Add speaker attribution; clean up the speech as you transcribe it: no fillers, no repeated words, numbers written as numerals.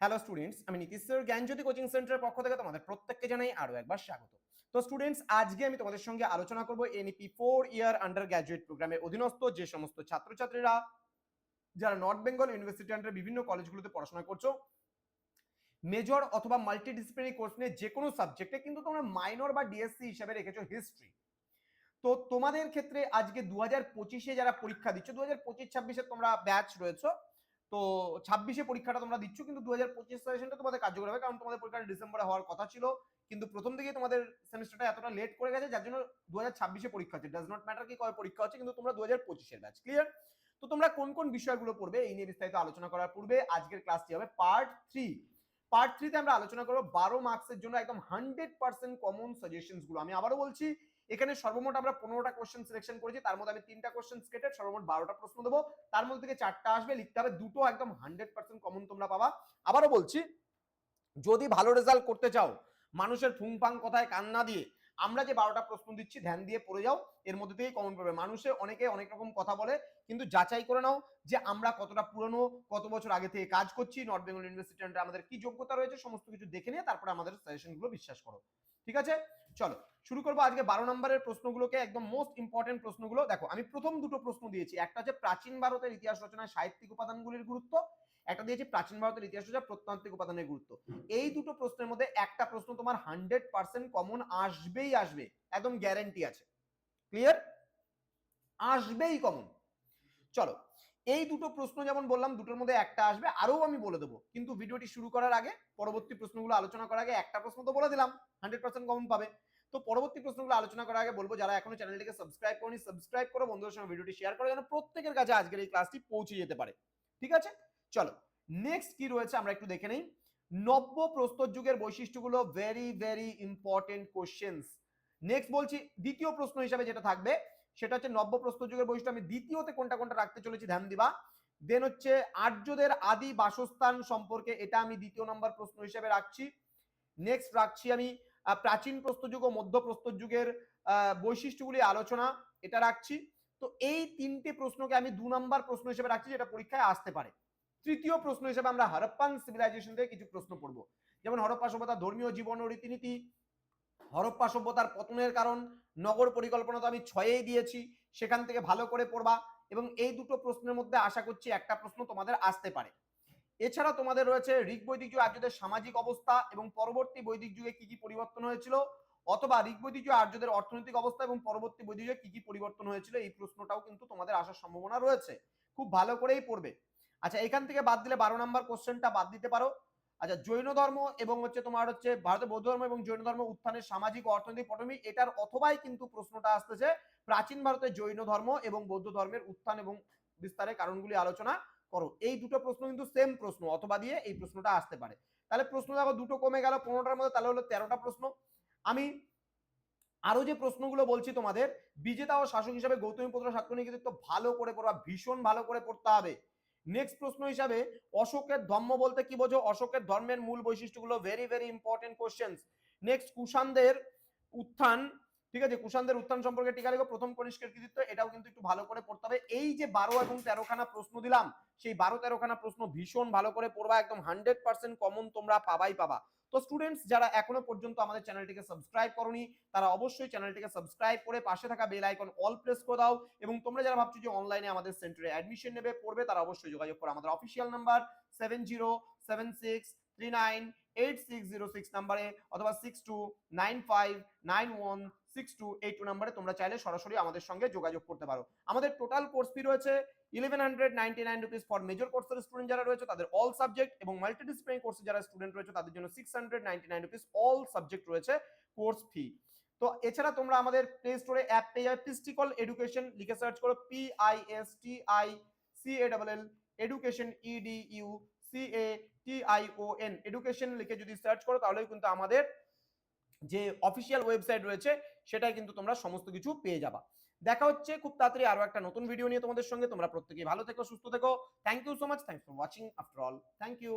Speaker 1: Hello students, আমি Nitish sir জ্ঞানজ্যোতি coaching সেন্টারের পক্ষ থেকে তোমাদের প্রত্যেককে জানাই আরো একবার স্বাগত। তো স্টুডেন্টস, আজকে আমি তোমাদের সঙ্গে আলোচনা করব এনইপি 4 ইয়ার আন্ডার গ্র্যাজুয়েট প্রোগ্রামের অধীনস্থ যে সমস্ত ছাত্রছাত্রীরা যারা নর্থ বেঙ্গল ইউনিভার্সিটি আন্ডার বিভিন্ন কলেজগুলোতে পড়াশোনা করছো, মেজর অথবা মাল্টিডিসিপ্লিনারি কোর্স নিয়ে যে কোনো সাবজেক্টে, কিন্তু তোমরা মাইনর বা ডিএসসি হিসেবে রেখেছো হিস্ট্রি। তো তোমাদের ক্ষেত্রে আজকে 2025-এ যারা পরীক্ষা দিচ্ছ, 2025-26-এ তোমরা ব্যাচ রয়েছো, তো 26-এ পরীক্ষাটা তোমরা দিচ্ছ, কিন্তু 2025 সেশনটা তোমাদের কার্যকর হবে, কারণ তোমাদের পরীক্ষাটা ডিসেম্বরে হওয়ার কথা ছিল, কিন্তু প্রথম থেকেই তোমাদের সেমিস্টারটা এতটা লেট করে গেছে, যার জন্য 2026-এ পরীক্ষা হচ্ছে। ডাজ নট ম্যাটার কি কবে পরীক্ষা হচ্ছে, কিন্তু তোমরা 2025-এর ব্যাচ। ক্লিয়ার? তো তোমরা কোন কোন বিষয়গুলো পড়বে এই নিয়ে বিস্তারিত আলোচনা করার পূর্বে আজকের ক্লাসটি হবে পার্ট 3। পার্ট 3 তে আমরা আলোচনা করব 12 মার্কসের জন্য একদম 100% কমন সাজেশনস গুলো। আমি আবারও বলছি, এখানে সর্বমোট আমরা 15টা কোশ্চেন সিলেকশন করেছি, তার মধ্যে আমি 3টা কোশ্চেন কেটে সর্বমোট 12টা প্রশ্ন দেবো, তার মধ্যে থেকে 4টা আসবে, লিখতে হবে দুটো একদম 100% কমন তোমরা পাবা। আবারও বলছি, যদি ভালো রেজাল্ট করতে চাও, মানুষের ফুংফাং কথায় কান না দিয়ে আমরা যে 12টা প্রশ্ন দিচ্ছি ধ্যান দিয়ে পড়ে যাও, এর মধ্যে থেকেই কমন পাবে। মানুষে অনেকে অনেক রকম কথা বলে, কিন্তু যাচাই করে নাও যে আমরা কতটা পুরনো, কত বছর আগে থেকে কাজ করছি, নর্থ বেঙ্গল ইউনিভার্সিটি আন্ডারে আমাদের কি যোগ্যতা রয়েছে, সমস্ত কিছু দেখে নিয়ে তারপরে আমাদের সাজেশনগুলো বিশ্বাস করো। ঠিক আছে, চলো শুরু করবো আজকে 12 নম্বরের প্রশ্নগুলোকে, একদম মোস্ট ইম্পর্টেন্ট প্রশ্নগুলো। দেখো, আমি প্রথম দুটো প্রশ্ন দিয়েছি, একটা হচ্ছে প্রাচীন ভারতের ইতিহাস রচনায় সাহিত্যিক উপাদানগুলির গুরুত্ব, একটা দিয়েছি প্রাচীন ভারতের ইতিহাস রচনা প্রত্নতাত্ত্বিক উপাদানের গুরুত্ব। এই দুটো প্রশ্নের মধ্যে একটা প্রশ্ন তোমার 100% কমন আসবেই আসবে, একদম গ্যারেন্টি আছে। ক্লিয়ার? আসবেই কমন। চলো, এই দুটো প্রশ্ন যেমন বললাম, দুটোর মধ্যে একটা আসবে, আরও আমি বলে দেবো, কিন্তু ভিডিওটি শুরু করার আগে, পরবর্তী প্রশ্নগুলো আলোচনা করার আগে একটা প্রশ্ন তো বলে দিলাম 100% কমন পাবে। তো পরবর্তী প্রশ্নগুলো আলোচনা করার আগে বলবো, যারা এখনো চ্যানেলটিকে সাবস্ক্রাইব করনি, সাবস্ক্রাইব করো, বন্ধুদের সঙ্গে ভিডিওটি শেয়ার করো, যেন প্রত্যেকের কাছে আজকের এই ক্লাসটি পৌঁছে যেতে পারে। ঠিক আছে, চলো নেক্সট কি রয়েছে আমরা একটু দেখে নেই। নব্য প্রস্তর যুগের বৈশিষ্ট্যগুলো, very very important questions. Next বলছি, দ্বিতীয় প্রশ্ন হিসাবে যেটা থাকবে সেটা হচ্ছে নব্য প্রস্তর যুগের বৈশিষ্ট্য। আমি দ্বিতীয়তে কোনটা কোনটা রাখতে চলেছি ধ্যান দিবা। দেন হচ্ছে আর্যদের আদি বাসস্থান সম্পর্কে, এটা আমি দ্বিতীয় নম্বর প্রশ্ন হিসেবে রাখছি। নেক্সট রাখছি আমি প্রাচীন প্রস্তর যুগ ও মধ্য প্রস্তর যুগের বৈশিষ্ট্যগুলি আলোচনা, এটা রাখছি। তো এই তিনটে প্রশ্নকে আমি 2 নম্বর প্রশ্ন হিসেবে রাখছি, যেটা পরীক্ষায় আসতে পারে। তৃতীয় প্রশ্ন হিসেবে আমরা হরপ্পান সিভিলাইজেশন থেকে কিছু প্রশ্ন পড়বো, যেমন হরপ্পা সভ্যতার ধর্মীয় জীবন ও রীতিনীতি, হরপ্পা সভ্যতার পতনের কারণ, নগর পরিকল্পনা তো আমি 6এই দিয়েছি, সেখান থেকে ভালো করে পড়বা। এবং এই দুটো প্রশ্নের মধ্যে আশা করছি একটা প্রশ্ন তোমাদের আসতে পারে। এছাড়া তোমাদের রয়েছে ঋগ বৈদিক যুগে আর্যদের সামাজিক অবস্থা এবং পরবর্তী বৈদিক যুগে কি কি পরিবর্তন হয়েছিল, অথবা ঋগ বৈদিক যুগে আর্যদের অর্থনৈতিক অবস্থা এবং পরবর্তী বৈদিক যুগে কি কি পরিবর্তন হয়েছিল, এই প্রশ্নটাও কিন্তু তোমাদের আসার সম্ভাবনা রয়েছে। খুব ভালো করেই পড়বে। আচ্ছা, এখান থেকে বাদ দিলে 12 নম্বর কোশ্চেনটা বাদ দিতে পারো। আচ্ছা, জৈন ধর্ম এবং হচ্ছে তোমার হচ্ছে ভারতের বৌদ্ধ ধর্ম এবং জৈন ধর্ম উত্থানের সামাজিক ও অর্থনৈতিক পটভূমি, এটার অথবাই কিন্তু প্রশ্নটা আসতেছে প্রাচীন ভারতের জৈন ধর্ম এবং বৌদ্ধ ধর্মের উত্থান এবং বিস্তারের কারণগুলি আলোচনা করো। এই দুটো প্রশ্ন কিন্তু সেম প্রশ্ন, অথবা দিয়ে এই প্রশ্নটা আসতে পারে। তাহলে প্রশ্ন দেখো দুটো কমে গেল 15টার মধ্যে, তাহলে হলো 13টা প্রশ্ন। আমি আরো যে প্রশ্নগুলো বলছি তোমাদের, বিজেতা ও শাসক হিসাবে গৌতমীপুত্র শাক্যনির কৃতিত্ব ভালো করে পড়বা, ভীষণ ভালো করে পড়তে হবে। নেক্সট প্রশ্ন হিসাবে অশোকের ধর্ম বলতে কি বোঝো, অশোকের ধর্মের মূল বৈশিষ্ট্যগুলো, very very important questions. Next কুষাণদের উত্থান, ঠিক আছে, কুষাণদের উত্থান সম্পর্কে টিকা লেখো, প্রথম কনিষ্কের কৃতিত্ব, এটাও কিন্তু একটু ভালো করে পড়তে হবে। এই যে 12 এবং 13খানা প্রশ্ন দিলাম, সেই 12-13খানা প্রশ্ন ভীষণ ভালো করে পড়বা, একদম 100% কমন তোমরা পাবাই পাবা। তো স্টুডেন্টস, যারা এখনো পর্যন্ত আমাদের চ্যানেলটিকে সাবস্ক্রাইব করনি, তারা অবশ্যই চ্যানেলটিকে সাবস্ক্রাইব করে পাশে থাকা বেল আইকন অল প্রেস করে দাও। এবং তোমরা যারা ভাবছো যে অনলাইনে আমাদের সেন্টারে অ্যাডমিশন নেবে, পড়বে, তারা অবশ্যই যোগাযোগ করো। আমাদের অফিসিয়াল নাম্বার 7076398606 নাম্বারে, অথবা 6295916282 নাম্বারে তোমরা চাইলে সরাসরি আমাদের সঙ্গে যোগাযোগ করতে পারো। আমাদের টোটাল কোর্স ফি রয়েছে 1199 রুপিস ফর মেজর কোর্সের স্টুডেন্ট যারা রয়েছে তাদের অল সাবজেক্ট, এবং মাল্টিডিসিপ্লিনারি কোর্সে যারা স্টুডেন্ট রয়েছে তাদের জন্য 699 রুপিস অল সাবজেক্ট রয়েছে কোর্স ফি। তো এছাড়া তোমরা আমাদের প্লে স্টোরে অ্যাপ পেয়ে যাবে, পিস্টিকল এডুকেশন লিখে সার্চ করো, PISTICALL এডুকেশন, EDUCATION এডুকেশন লিখে যদি সার্চ করো, তাহলেই কিন্তু আমাদের যে অফিসিয়াল ওয়েবসাইট রয়েছে সেটাই কিন্তু তোমরা সমস্ত কিছু পেয়ে যাবা। দেখা হচ্ছে খুব তাড়াতাড়ি আরো একটা নতুন ভিডিও নিয়ে তোমাদের সঙ্গে। তোমরা প্রত্যেকেই ভালো থেকো, সুস্থ থেকো। Thank you so much, thanks for watching after all, thank you.